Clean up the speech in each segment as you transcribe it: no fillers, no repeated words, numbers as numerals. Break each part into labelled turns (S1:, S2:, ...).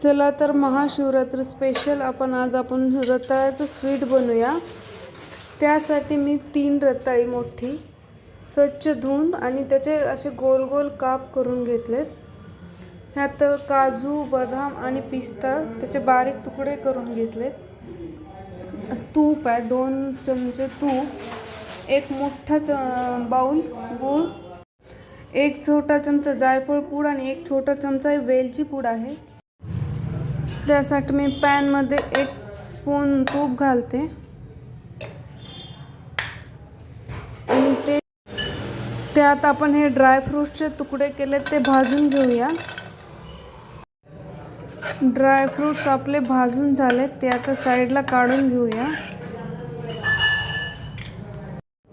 S1: चला तर महाशिवरात्री स्पेशल आज आपण रताळ्याचं स्वीट बनवूया। त्यासाठी मी 3 रताळी मोठी स्वच्छ धुवून आणि त्याचे असे गोल गोल काप करून घेतलेत। ह्यात काजू, बदाम आणि पिस्ता त्याचे बारीक तुकडे करून घेतलेत। तूप आहे 2 चमचे तूप, एक मोठा बाउल गूळ, एक छोटा चमचा जायफळ पूड आणि एक छोटा चमचा वेलची पूड आहे। त्यासाठी मी पॅन मध्ये 1 स्पून तूप घालते आणि त्यात आपण हे ड्राय फ्रूट्सचे तुकडे केले ते भाजून घेऊया। ड्राय फ्रूट्स आपले भाजून झाले, ते आता साईडला काढून घेऊया।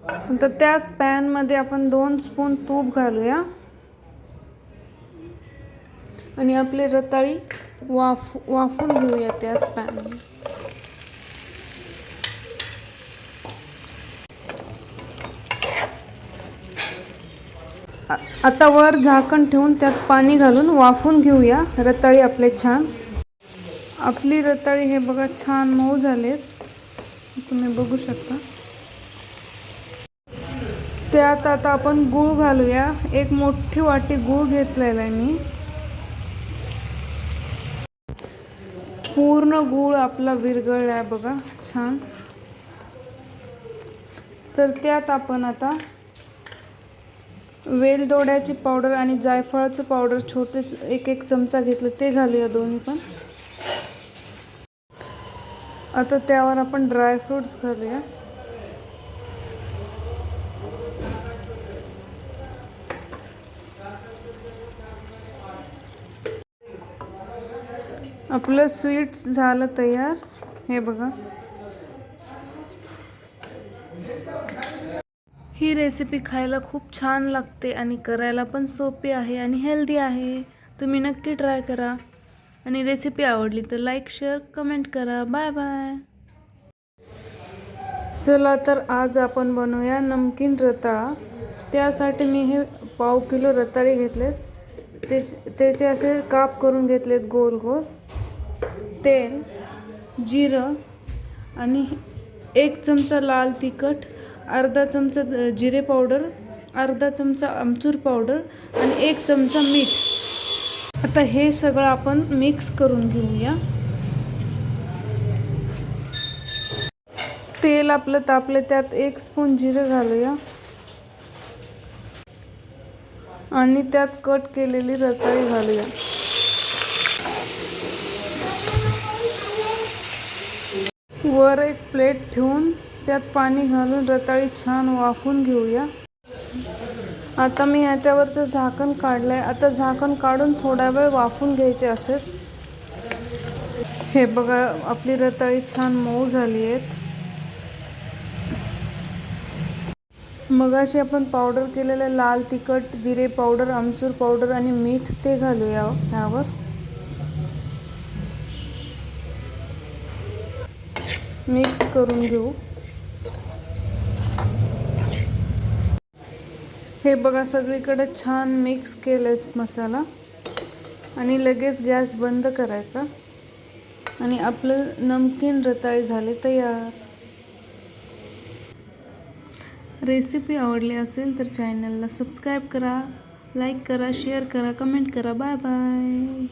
S1: आता त्याच पॅन मध्ये आपण 2 स्पून तूप घालूया आणि आपले रताळी वाफून घेऊया त्याच पॅन मध्ये। आता वर झाकण ठेवून त्यात पाणी घालून वाफून घेऊया रताळी आपले छान। आपली रताळी हे बघा छान मऊ झालेत, तुम्ही बघू शकता। त्यात आता आपण गूळ घालूया। 1 मोठी वाटी गूळ घेतलेला आहे मी। पूर्ण गूळ आपला विरघळला आहे बघा छान। तर त्यात आपण आता वेलदोड्याची पावडर आणि जायफळाचं पावडर छोटे 1 चमचा घेतलं ते घालूया दोन्ही पण। आता त्यावर आपण ड्राय फ्रूट्स घालूया। आपलं स्वीट झालं तयार, हे बघा। ही रेसिपी खायला खूप छान लागते आणि करायला पण सोपी आहे आणि हेल्दी आहे। तुम्ही नक्की ट्राय करा आणि रेसिपी आवडली तर लाईक, शेअर, कमेंट करा। Bye bye. चला तर आज आपण बनवूया नमकीन रताळा। त्यासाठी मी हे पाव किलो रताळे घेतलेत, त्याचे असे काप करून घेतलेत गोल गोल। तेल, जिरं आणि 1 चमचा लाल तिखट, अर्धा चमचा जिरे पावडर, अर्धा चमचा आमचूर पावडर आणि 1 चमचा मीठ। आता हे सगळं आपण मिक्स करून घेऊया। तेल आपलं तापले, त्यात 1 स्पून जिरे घालूया आणि त्यात कट केलेली रताळी घालूया। वर 1 प्लेट ठेवून त्यात पाणी घालून रताळी छान वाफून घेऊया। आता मी ह्याच्यावरचं झाकण काढलंय। आता झाकण काढून थोडा वेळ वाफून घ्यायचे असेच। हे बघा आपली रताळी छान मऊ झाली आहेत। मगाशी आपण पावडर केलेले लाल तिखट, जिरे पावडर, आमचूर पावडर आणि मीठ ते घालूया ह्यावर। मिक्स करून घेऊ। हे बघा सगळीकडे छान मिक्स केलेत मसाला आणि लगेच गॅस बंद करायचा आणि आपलं नमकीन रताळे झाले तयार। रेसिपी आवडली असेल तर चॅनलला सबस्क्राईब करा, लाईक करा, शेअर करा, कमेंट करा। Bye bye.